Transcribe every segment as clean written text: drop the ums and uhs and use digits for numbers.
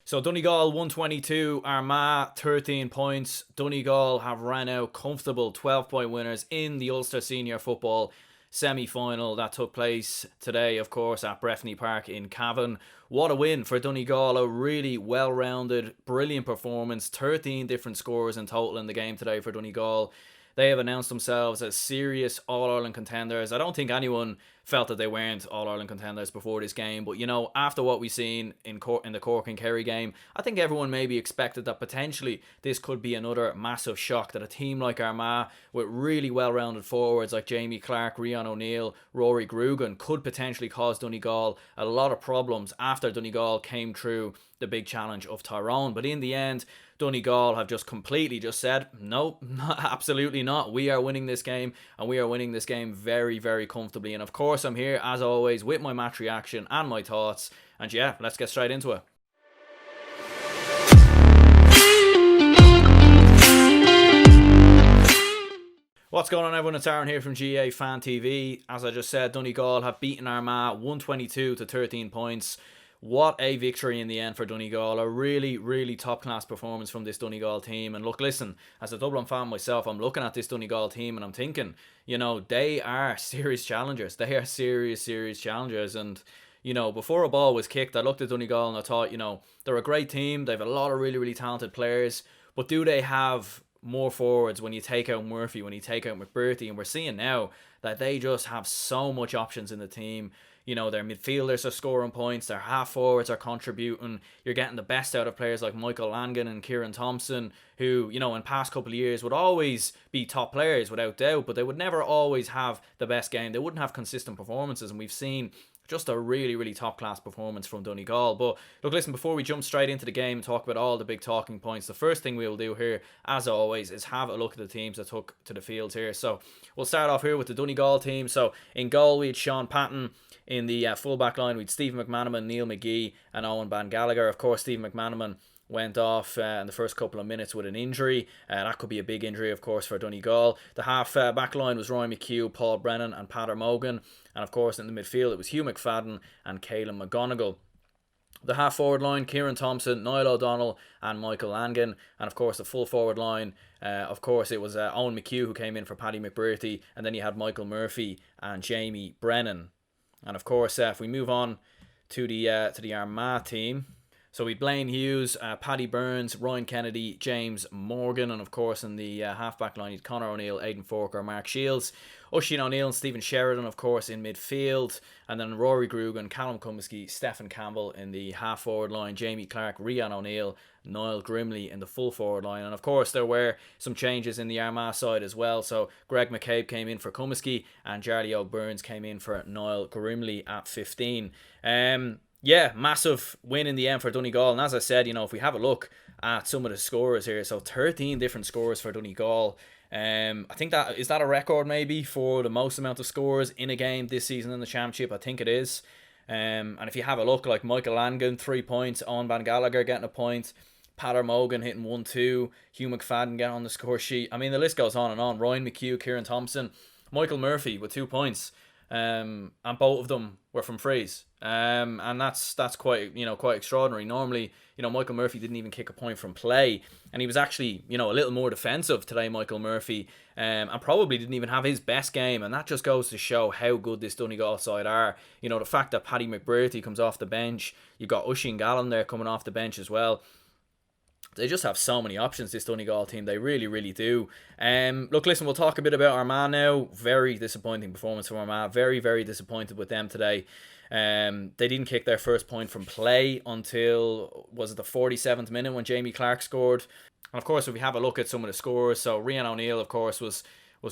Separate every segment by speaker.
Speaker 1: So Donegal 122, Armagh 13 points. Donegal have ran out comfortable 12-point winners in the Ulster Senior Football semi-final that took place today, of course, at Brefni Park in Cavan. What a win for Donegal. A really well-rounded, brilliant performance. 13 different scores in total in the game today for Donegal. They have announced themselves as serious All-Ireland contenders. I don't think anyone felt that they weren't All-Ireland contenders before this game. But, after what we've seen in the Cork and Kerry game, I think everyone maybe expected that potentially this could be another massive shock, that a team like Armagh with really well-rounded forwards like Jamie Clark, Rian O'Neill, Rory Grugan could potentially cause Donegal a lot of problems after Donegal came through the big challenge of Tyrone. But in the end, Donegal have just completely said, no, absolutely not. We are winning this game, and we are winning this game very, very comfortably. And of course, I'm here, as always, with my match reaction and my thoughts. And yeah, let's get straight into it. What's going on, everyone? It's Aaron here from GA Fan TV. As I just said, Donegal have beaten Armagh 122 to 13 points. What a victory in the end for Donegal. A really, really top-class performance from this Donegal team. And look, listen, as a Dublin fan myself, I'm looking at this Donegal team and I'm thinking, they are serious challengers. They are serious challengers. And, before a ball was kicked, I looked at Donegal and I thought, they're a great team. They have a lot of really, really talented players. But do they have more forwards when you take out Murphy, when you take out McBurty? And we're seeing now that they just have so much options in the team. Their midfielders are scoring points, their half forwards are contributing. You're getting the best out of players like Michael Langan and Kieran Thompson, who, in past couple of years would always be top players without doubt, but they would never always have the best game. They wouldn't have consistent performances, and we've seen just a really, really top-class performance from Donegal. But look, listen, before we jump straight into the game and talk about all the big talking points, the first thing we'll do here, as always, is have a look at the teams that took to the fields here. So we'll start off here with the Donegal team. So in goal, we had Sean Patton. In the full-back line, we had Stephen McManaman, Neil McGee, and Owen Van Gallagher. Of course, Stephen McManaman went off in the first couple of minutes with an injury. That could be a big injury, of course, for Donegal. The half-back line was Roy McHugh, Paul Brennan, and Peadar Mogan. And, of course, in the midfield, it was Hugh McFadden and Caelan McGonigal. The half-forward line, Kieran Thompson, Niall O'Donnell, and Michael Langan. And, of course, the full-forward line, of course, it was Owen McHugh who came in for Paddy McBurty. And then you had Michael Murphy and Jamie Brennan. And of course, if we move on to the Armagh team, so we Blaine Hughes, Paddy Burns, Ryan Kennedy, James Morgan, and of course in the half-back line, you'd Conor O'Neill, Aidan Forker, Mark Shields, Oisin O'Neill and Stephen Sheridan, of course, in midfield, and then Rory Grugan, Callum Cumiskey, Stephen Campbell in the half-forward line, Jamie Clark, Rian O'Neill, Niall Grimley in the full-forward line. And of course, there were some changes in the Armagh side as well. So Greg McCabe came in for Cumiskey, and Charlie O'Byrnes came in for Niall Grimley at 15. Yeah, massive win in the end for Donegal. And as I said, if we have a look at some of the scores here, so 13 different scores for Donegal. I think that is that a record maybe for the most amount of scores in a game this season in the Championship. I think it is. And if you have a look, like Michael Langan, 3 points, Owen Van Gallagher getting a point, Peadar Mogan hitting 1-2, Hugh McFadden getting on the score sheet. I mean, the list goes on and on. Ryan McHugh, Kieran Thompson, Michael Murphy with 2 points. And both of them were from frees. And that's quite extraordinary. Normally, Michael Murphy didn't even kick a point from play, and he was actually a little more defensive today, Michael Murphy, and probably didn't even have his best game. And that just goes to show how good this Donegal side are. The fact that Paddy McBurty comes off the bench, you've got Oisin Gallen there coming off the bench as well. They just have so many options, this Donegal team. They really, really do. Look, listen, we'll talk a bit about Armagh now. Very disappointing performance from Armagh. Very, very disappointed with them today. They didn't kick their first point from play until, was it the 47th minute when Jamie Clark scored? And of course, if we have a look at some of the scores, so Rian O'Neill, of course, was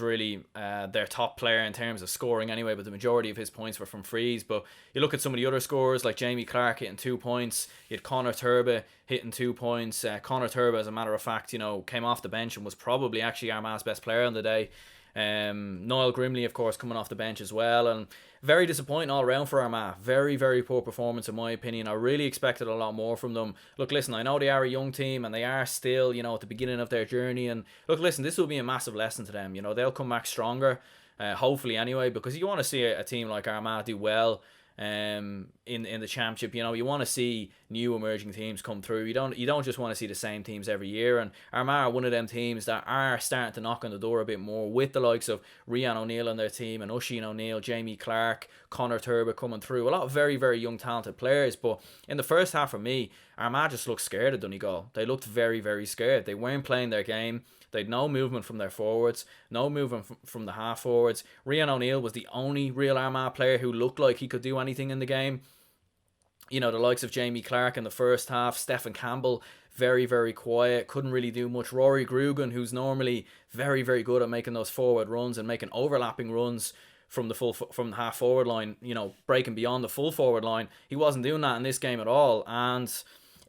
Speaker 1: really their top player in terms of scoring anyway, but the majority of his points were from frees. But you look at some of the other scores, like Jamie Clark hitting 2 points, you had Conor Turba hitting 2 points. Conor Turba, as a matter of fact, came off the bench and was probably actually Armagh's best player on the day. Niall Grimley, of course, coming off the bench as well, and very disappointing all around for Armagh. Very, very poor performance in my opinion. I really expected a lot more from them. Look, listen, I know they are a young team and they are still, at the beginning of their journey, and look, listen, this will be a massive lesson to them. They'll come back stronger, hopefully anyway, because you want to see a team like Armagh do well. in the championship. You know, you want to see new emerging teams come through. You don't just want to see the same teams every year. And Armagh are one of them teams that are starting to knock on the door a bit more, with the likes of Rian O'Neill on their team, and Oisin O'Neill, Jamie Clark, Connor Turber coming through. A lot of very, very young talented players. But in the first half, for me, Armagh just looked scared of Donegal. They looked very, very scared. They weren't playing their game. They had no movement from their forwards, no movement from the half forwards. Rian O'Neill was the only real Armagh player who looked like he could do anything in the game. You know, the likes of Jamie Clark in the first half, Stephen Campbell, very, very quiet, couldn't really do much. Rory Grugan, who's normally very, very good at making those forward runs and making overlapping runs from the half forward line, you know, breaking beyond the full forward line. He wasn't doing that in this game at all, and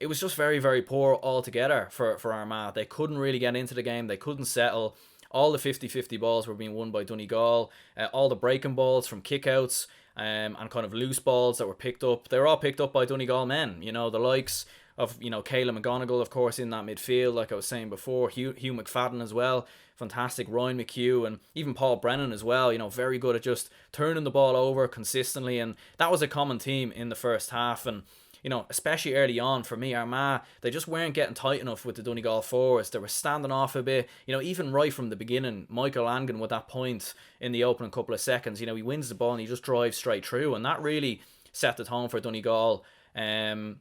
Speaker 1: it was just very, very poor altogether for Armagh. They couldn't really get into the game. They couldn't settle. All the 50-50 balls were being won by Donegal. All the breaking balls from kickouts and kind of loose balls that were picked up, they were all picked up by Donegal men. You know, the likes of, you know, Caelan McGonigal, of course, in that midfield, like I was saying before. Hugh McFadden as well. Fantastic. Ryan McHugh and even Paul Brennan as well. You know, very good at just turning the ball over consistently. And that was a common theme in the first half. And you know, especially early on for me, Armagh, they just weren't getting tight enough with the Donegal forwards. They were standing off a bit. You know, even right from the beginning, Michael Langan with that point in the opening couple of seconds, you know, he wins the ball and he just drives straight through. And that really set the tone for Donegal. And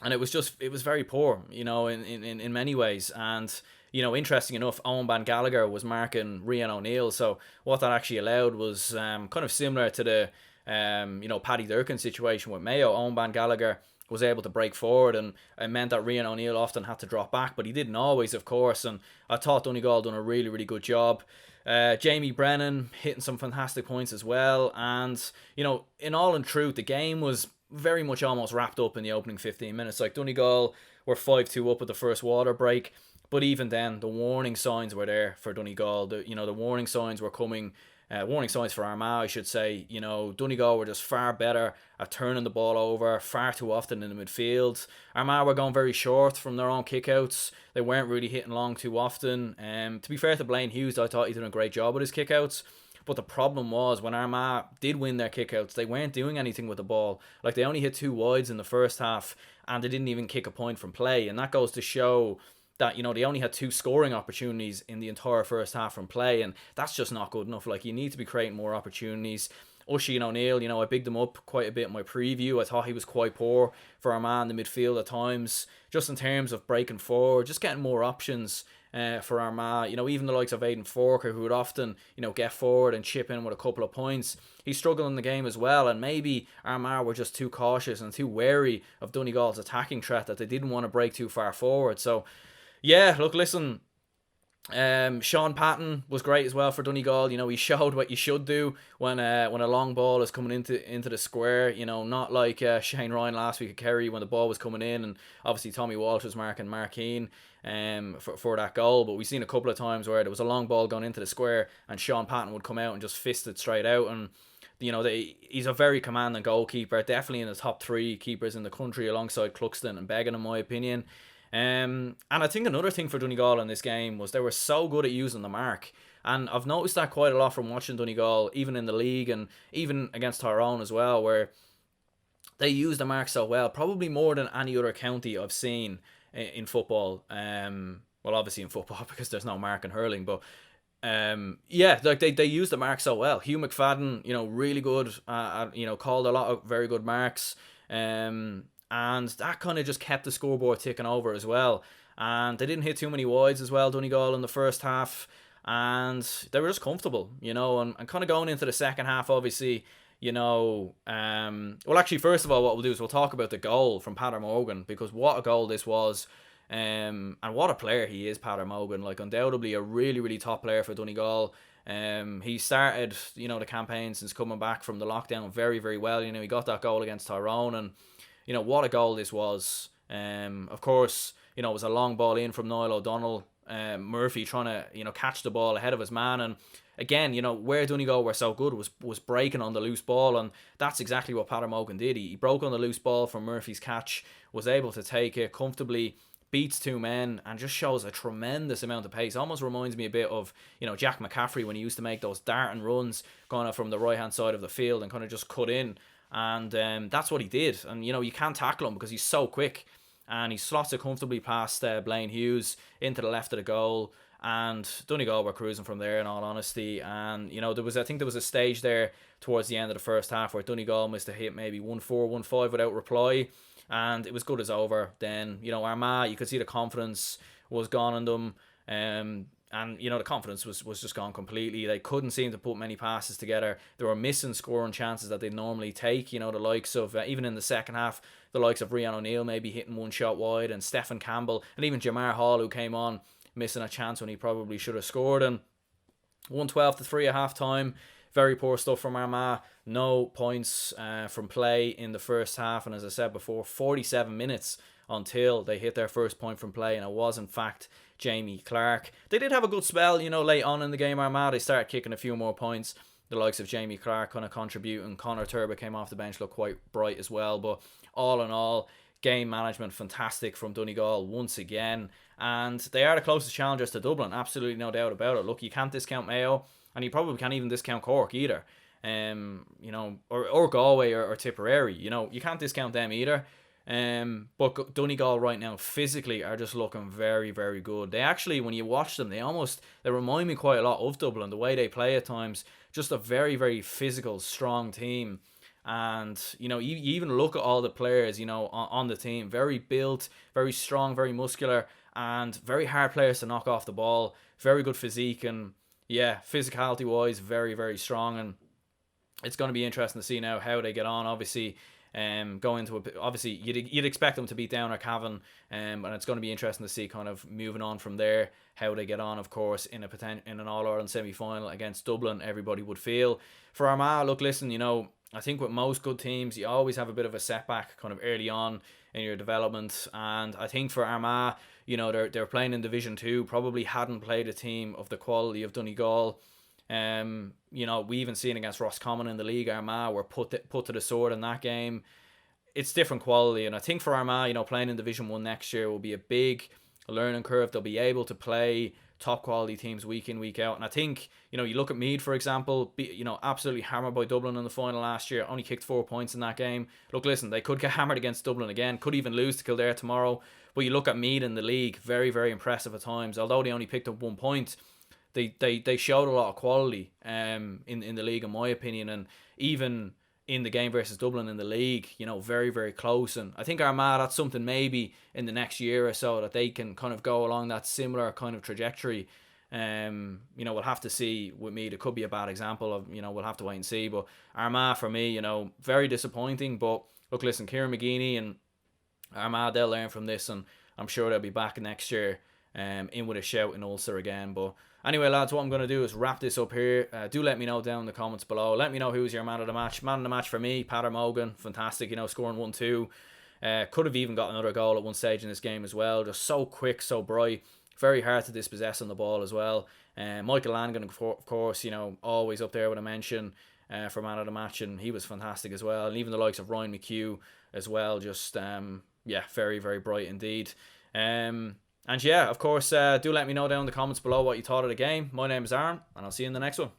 Speaker 1: it was very poor, you know, in many ways. And, you know, interesting enough, Owen Ban Gallagher was marking Rian O'Neill. So what that actually allowed was kind of similar to the you know, Paddy Durkin situation with Mayo. Owen Ban Gallagher was able to break forward, and it meant that Rian O'Neill often had to drop back, but he didn't always, of course. And I thought Donegal done a really, really good job. Jamie Brennan hitting some fantastic points as well. And, you know, in all in truth, the game was very much almost wrapped up in the opening 15 minutes. Like, Donegal were 5-2 up at the first water break, but even then, the warning signs were there for Donegal. The warning signs were coming. Warning signs for Armagh, I should say. You know, Donegal were just far better at turning the ball over far too often in the midfield. Armagh were going very short from their own kickouts. They weren't really hitting long too often. To be fair to Blaine Hughes, I thought he did a great job with his kickouts. But the problem was, when Armagh did win their kickouts, they weren't doing anything with the ball. Like, they only hit 2 wides in the first half, and they didn't even kick a point from play. And that goes to show that, you know, they only had 2 scoring opportunities in the entire first half from play, and that's just not good enough. Like, you need to be creating more opportunities. Oisin O'Neill, you know, I bigged him up quite a bit in my preview. I thought he was quite poor for Armagh in the midfield at times, just in terms of breaking forward, just getting more options for Armagh. You know, even the likes of Aidan Forker, who would often, you know, get forward and chip in with a couple of points, he struggled in the game as well. And maybe Armagh were just too cautious and too wary of Donegal's attacking threat, that they didn't want to break too far forward. So yeah, look, listen, Sean Patton was great as well for Donegal. You know, he showed what you should do when a long ball is coming into the square. You know, not like Shane Ryan last week at Kerry when the ball was coming in, and obviously Tommy Walsh was marking Mark Keane for that goal. But we've seen a couple of times where there was a long ball going into the square and Sean Patton would come out and just fist it straight out. And you know, he's a very commanding goalkeeper, definitely in the top 3 keepers in the country alongside Cluxton and Beggan, in my opinion. And I think another thing for Donegal in this game was they were so good at using the mark. And I've noticed that quite a lot from watching Donegal, even in the league and even against Tyrone as well, where they use the mark so well, probably more than any other county I've seen in football. Well, obviously in football because there's no mark in hurling, but yeah, like they use the mark so well. Hugh McFadden, you know, really good, you know, called a lot of very good marks. And that kind of just kept the scoreboard ticking over as well. And they didn't hit too many wides as well, Donegal, in the first half. And they were just comfortable, you know. And kind of going into the second half, obviously, you know. Well, actually, first of all, what we'll do is we'll talk about the goal from Peadar Morgan, because what a goal this was. And what a player he is, Peadar Morgan. Like, undoubtedly a really, really top player for Donegal. He started, you know, the campaign since coming back from the lockdown very, very well. You know, he got that goal against Tyrone, and you know, what a goal this was. Of course, you know, it was a long ball in from Niall O'Donnell. Murphy trying to, you know, catch the ball ahead of his man. And again, you know, where Donegal were so good was breaking on the loose ball. And that's exactly what Peadar Morgan did. He broke on the loose ball from Murphy's catch, was able to take it comfortably, beats 2 men, and just shows a tremendous amount of pace. Almost reminds me a bit of, you know, Jack McCaffrey when he used to make those darting runs going up from the right hand side of the field and kind of just cut in. And that's what he did. And, you know, you can't tackle him because he's so quick. And he slots it comfortably past Blaine Hughes into the left of the goal. And Donegal were cruising from there, in all honesty. And, you know, I think there was a stage there towards the end of the first half where Donegal must have hit maybe 1-4, 1-5 without reply. And it was good as over. Then, you know, Armagh, you could see the confidence was gone on them. And, you know, the confidence was just gone completely. They couldn't seem to put many passes together. They were missing scoring chances that they normally take. You know, the likes of, even in the second half, the likes of Rian O'Neill maybe hitting one shot wide, and Stephen Campbell, and even Jamar Hall, who came on, missing a chance when he probably should have scored. And 1-12-3 at half time. Very poor stuff from Armagh. No points from play in the first half. And as I said before, 47 minutes until they hit their first point from play. And it was, in fact, Jamie Clark. They did have a good spell, you know, late on in the game. Armagh, they started kicking a few more points. The likes of Jamie Clark kind of contributing. Connor Turber came off the bench, looked quite bright as well. But all in all, game management fantastic from Donegal once again. And they are the closest challengers to Dublin, absolutely no doubt about it. Look, you can't discount Mayo, and you probably can't even discount Cork either. You know, or Galway or Tipperary. You know, you can't discount them either. But Donegal right now physically are just looking very, very good. They actually, when you watch them, they remind me quite a lot of Dublin, the way they play at times. Just a very, very physical, strong team. And, you know, you even look at all the players, you know, on the team. Very built, very strong, very muscular, and very hard players to knock off the ball. Very good physique, and yeah, physicality wise, very, very strong. And it's going to be interesting to see now how they get on. Obviously, obviously you'd expect them to beat down or Cavan, and it's going to be interesting to see kind of moving on from there how they get on. Of course, in an All-Ireland semi-final against Dublin, everybody would feel. For Armagh, look, listen, you know, I think with most good teams, you always have a bit of a setback kind of early on in your development. And I think for Armagh, you know, they're playing in Division 2, probably hadn't played a team of the quality of Donegal. You know, we even seen against Roscommon in the league, Armagh were put to the sword in that game. It's different quality. And I think for Armagh, you know, playing in Division 1 next year will be a big learning curve. They'll be able to play top quality teams week in, week out. And I think, you know, you look at Meath, for example, you know, absolutely hammered by Dublin in the final last year, only kicked 4 points in that game. Look, listen, they could get hammered against Dublin again, could even lose to Kildare tomorrow. But you look at Meath in the league, very, very impressive at times. Although they only picked up 1 point, they showed a lot of quality in the league, in my opinion. And even in the game versus Dublin in the league, you know, very, very close. And I think Armagh, that's something maybe in the next year or so that they can kind of go along that similar kind of trajectory. You know, we'll have to see with me. It could be a bad example of, you know, we'll have to wait and see. But Armagh, for me, you know, very disappointing. But look, listen, Kieran McGeeney and Armagh, they'll learn from this, and I'm sure they'll be back next year in with a shout in Ulster again. But anyway, lads, what I'm going to do is wrap this up here. Do let me know down in the comments below. Let me know who's your man of the match. Man of the match for me, Peadar Mogan. Fantastic, you know, scoring 1-2. Could have even got another goal at one stage in this game as well. Just so quick, so bright. Very hard to dispossess on the ball as well. Michael Langan, of course, you know, always up there with a mention for man of the match, and he was fantastic as well. And even the likes of Ryan McHugh as well. Just, yeah, very, very bright indeed. And yeah, of course, do let me know down in the comments below what you thought of the game. My name is Aaron, and I'll see you in the next one.